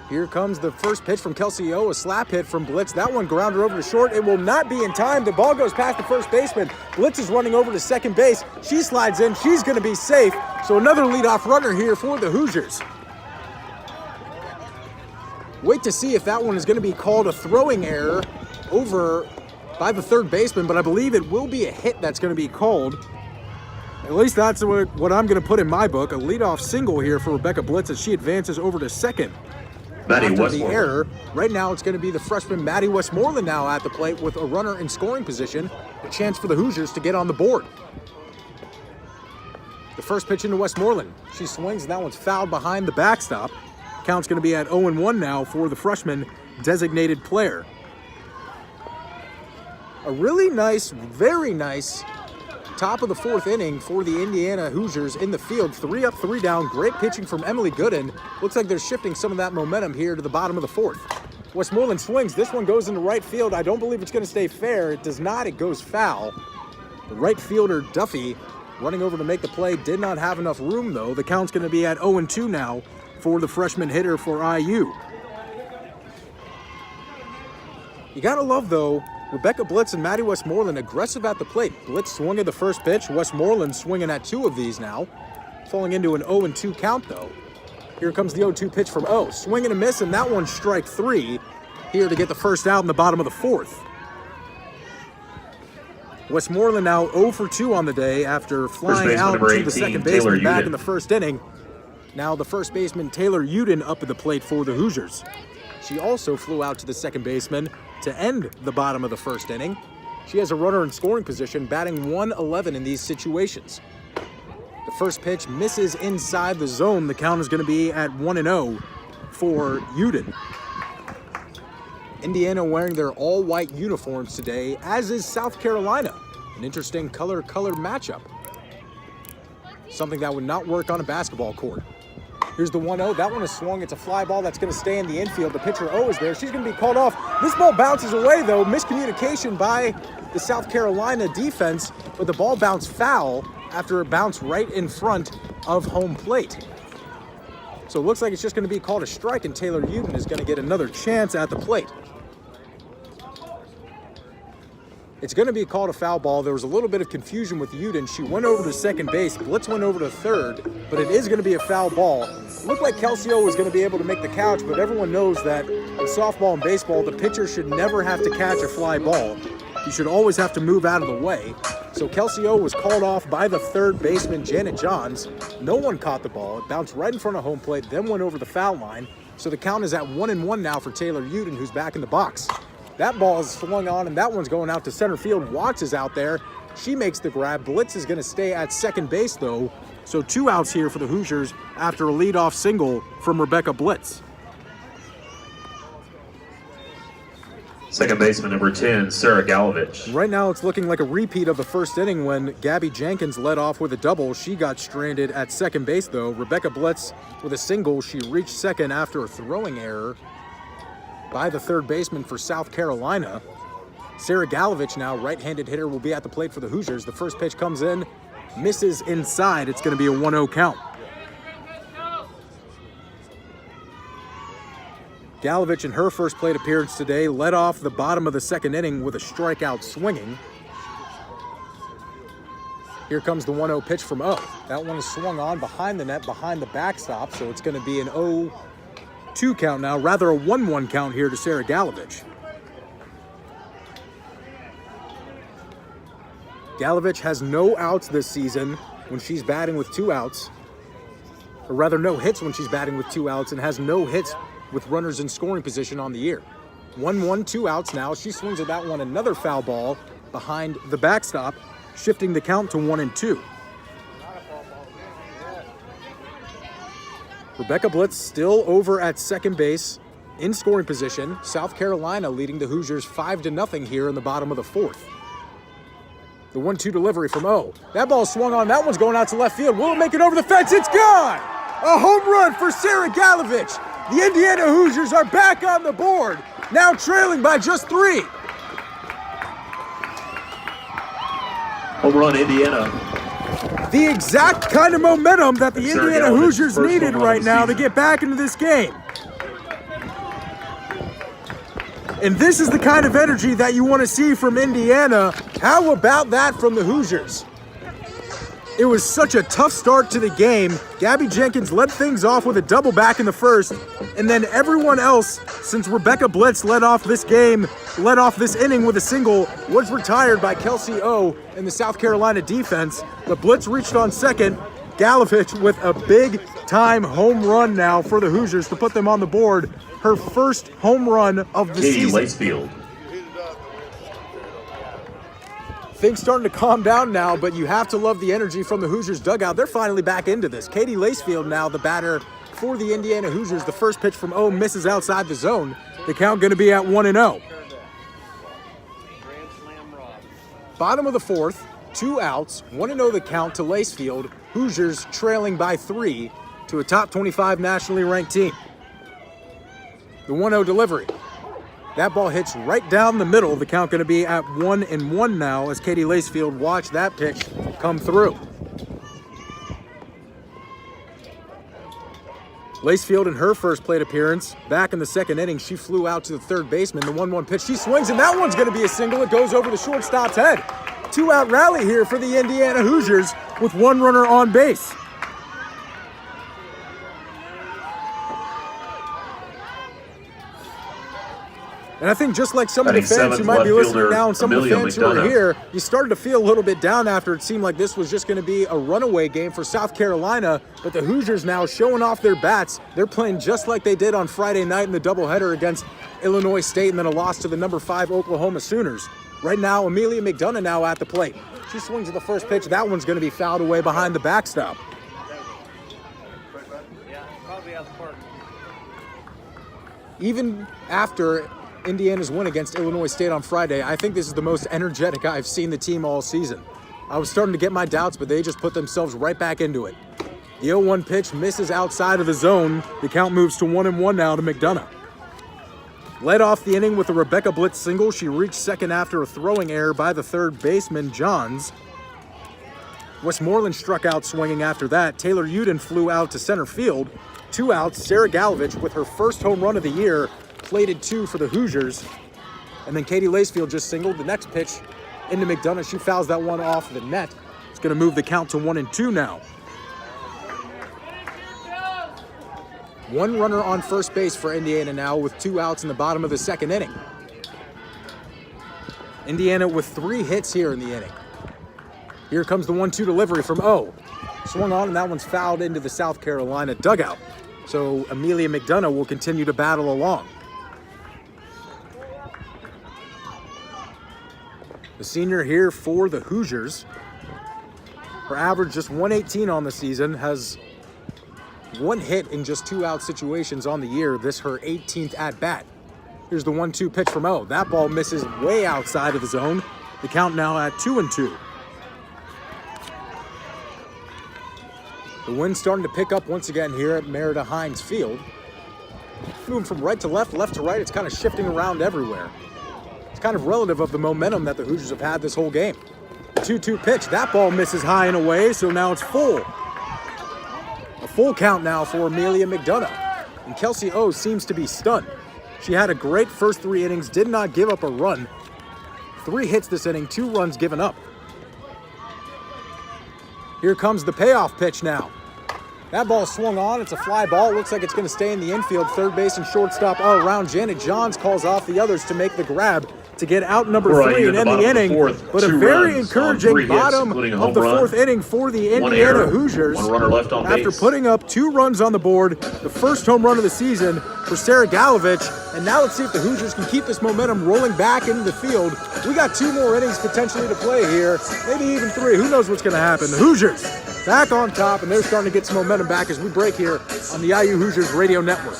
Here comes the first pitch from Kelsey O, a slap hit from Blitz. That one grounded over to short. It will not be in time. The ball goes past the first baseman. Blitz is running over to second base. She slides in. She's going to be safe. So another leadoff runner here for the Hoosiers. Wait to see if that one is going to be called a throwing error over by the third baseman, but I believe it will be a hit that's going to be called. At least that's what I'm going to put in my book. A leadoff single here for Rebecca Blitz as she advances over to second. After the error, right now it's going to be the freshman Maddie Westmoreland now at the plate with a runner in scoring position. A chance for the Hoosiers to get on the board. The first pitch into Westmoreland. She swings and that one's fouled behind the backstop. Count's going to be at 0-1 now for the freshman designated player. A really nice, very nice top of the fourth inning for the Indiana Hoosiers in the field. 3 up, 3 down. Great pitching from Emily Gooden. Looks like they're shifting some of that momentum here to the bottom of the fourth. Westmoreland swings. This one goes into right field. I don't believe it's going to stay fair. It does not. It goes foul. The right fielder, Duffy, running over to make the play. Did not have enough room, though. The count's going to be at 0-2 now for the freshman hitter for IU. You got to love, though, Rebecca Blitz and Maddie Westmoreland aggressive at the plate. Blitz swinging the first pitch. Westmoreland swinging at 2 of these now. Falling into an 0-2 count, though. Here comes the 0-2 pitch from O. Swing and a miss, and that one's strike 3. Here to get the first out in the bottom of the fourth. Westmoreland now 0 for 2 on the day after flying out to the second baseman back in the first inning. Now the first baseman, Taylor Uden, up at the plate for the Hoosiers. She also flew out to the second baseman to end the bottom of the first inning. She has a runner in scoring position, batting 111 in these situations. The first pitch misses inside the zone. The count is going to be at 1-0 for Uden. Indiana wearing their all-white uniforms today, as is South Carolina. An interesting color matchup. Something that would not work on a basketball court. Here's the 1-0. That one is swung. It's a fly ball that's going to stay in the infield. The pitcher O is there. She's going to be called off. This ball bounces away, though. Miscommunication by the South Carolina defense, but the ball bounced foul after it bounced right in front of home plate. So it looks like it's just going to be called a strike, and Taylor Uden is going to get another chance at the plate. It's going to be called a foul ball. There was a little bit of confusion with Uden. She went over to second base. Blitz went over to third, but it is going to be a foul ball. It looked like Kelsey O was going to be able to make the catch, but everyone knows that in softball and baseball, the pitcher should never have to catch a fly ball. You should always have to move out of the way. So Kelsey O was called off by the third baseman, Janet Johns. No one caught the ball. It bounced right in front of home plate, then went over the foul line. So the count is at 1-1 now for Taylor Uden, who's back in the box. That ball is swung on, and that one's going out to center field. Watts is out there. She makes the grab. Blitz is going to stay at second base, though. So 2 outs here for the Hoosiers after a leadoff single from Rebecca Blitz. Second baseman number 10, Sarah Galovich. Right now it's looking like a repeat of the first inning when Gabby Jenkins led off with a double. She got stranded at second base, though. Rebecca Blitz with a single. She reached second after a throwing error by the third baseman for South Carolina. Sarah Galovich now, right-handed hitter, will be at the plate for the Hoosiers. The first pitch comes in, misses inside. It's going to be a 1-0 count. Galovich in her first plate appearance today led off the bottom of the second inning with a strikeout swinging. Here comes the 1-0 pitch from O. That one is swung on behind the net, behind the backstop, so it's going to be an 0-2 count now, rather a 1-1 count here to Sarah Galovich. Galovich has no outs this season when she's batting with 2 outs, or rather no hits when she's batting with 2 outs, and has no hits with runners in scoring position on the year. 1-1, 2 outs now. She swings at that one, another foul ball behind the backstop, shifting the count to 1-2. Rebecca Blitz still over at second base in scoring position. South Carolina leading the Hoosiers 5-0 here in the bottom of the fourth. The 1-2 delivery from O. That ball swung on. That one's going out to left field. Will it make it over the fence? It's gone! A home run for Sarah Galovich. The Indiana Hoosiers are back on the board, now trailing by just 3. Home run, Indiana. The exact kind of momentum that the Indiana Hoosiers needed right now to get back into this game. And this is the kind of energy that you want to see from Indiana. How about that from the Hoosiers? It was such a tough start to the game. Gabby Jenkins led things off with a double back in the first, and then everyone else, since Rebecca Blitz led off this inning with a single, was retired by Kelsey O in the South Carolina defense. But Blitz reached on second. Galovich with a big-time home run now for the Hoosiers to put them on the board. Her first home run of the Katie season. Lacefield. Things starting to calm down now, but you have to love the energy from the Hoosiers dugout. They're finally back into this. Katie Lacefield now the batter for the Indiana Hoosiers. The first pitch from O misses outside the zone. The count going to be at 1-0. Bottom of the fourth, 2 outs, 1-0 the count to Lacefield. Hoosiers trailing by 3 to a top 25 nationally ranked team. The 1-0 delivery. That ball hits right down the middle. The count going to be at 1-1 now as Katie Lacefield watched that pitch come through. Lacefield in her first plate appearance, back in the second inning, she flew out to the third baseman. The 1-1 pitch, she swings, and that one's going to be a single. It goes over the shortstop's head. 2-out rally here for the Indiana Hoosiers with 1 runner on base. And I think just like some of the fans who might be listening now and some of the fans who are here, you started to feel a little bit down after it seemed like this was just going to be a runaway game for South Carolina. But the Hoosiers now showing off their bats. They're playing just like they did on Friday night in the doubleheader against Illinois State and then a loss to the number 5 Oklahoma Sooners. Right now, Amelia McDonough now at the plate. She swings at the first pitch. That one's going to be fouled away behind the backstop. Even after Indiana's win against Illinois State on Friday, I think this is the most energetic I've seen the team all season. I was starting to get my doubts, but they just put themselves right back into it. The 0-1 pitch misses outside of the zone. The count moves to 1-1 now to McDonough. Led off the inning with a Rebecca Blitz single. She reached second after a throwing error by the third baseman, Johns. Westmoreland struck out swinging after that. Taylor Uden flew out to center field. 2 outs. Sarah Galovich with her first home run of the year. Plated 2 for the Hoosiers. And then Katie Lacefield just singled. The next pitch into McDonough. She fouls that one off the net. It's going to move the count to 1-2 now. 1 runner on first base for Indiana now with 2 outs in the bottom of the second inning. Indiana with 3 hits here in the inning. Here comes the 1-2 delivery from O. Swung on, and that one's fouled into the South Carolina dugout. So Amelia McDonough will continue to battle along. The senior here for the Hoosiers. Her average just 118 on the season, has 1 hit in just 2-out situations on the year. This her 18th at-bat. Here's the 1-2 pitch from O. That ball misses way outside of the zone. The count now at 2-2. The wind's starting to pick up once again here at Merida Hines Field. Moving from right to left, left to right, it's kind of shifting around everywhere. It's kind of relative of the momentum that the Hoosiers have had this whole game. The 2-2 pitch, that ball misses high and away, so now it's full. A full count now for Amelia McDonough. And Kelsey O seems to be stunned. She had a great first 3 innings, did not give up a run. 3 hits this inning, 2 runs given up. Here comes the payoff pitch now. That ball swung on. It's a fly ball. It looks like it's going to stay in the infield. Third base and shortstop all around. Janet Johns calls off the others to make the grab to get out number 3 and end the inning. But a very encouraging bottom of the 4th inning for the Indiana Hoosiers. 1 runner left on base. After putting up 2 runs on the board, the first home run of the season for Sarah Galovich. And now let's see if the Hoosiers can keep this momentum rolling back into the field. We got 2 more innings potentially to play here, maybe even 3. Who knows what's going to happen? The Hoosiers back on top, and they're starting to get some momentum back as we break here on the IU Hoosiers Radio Network.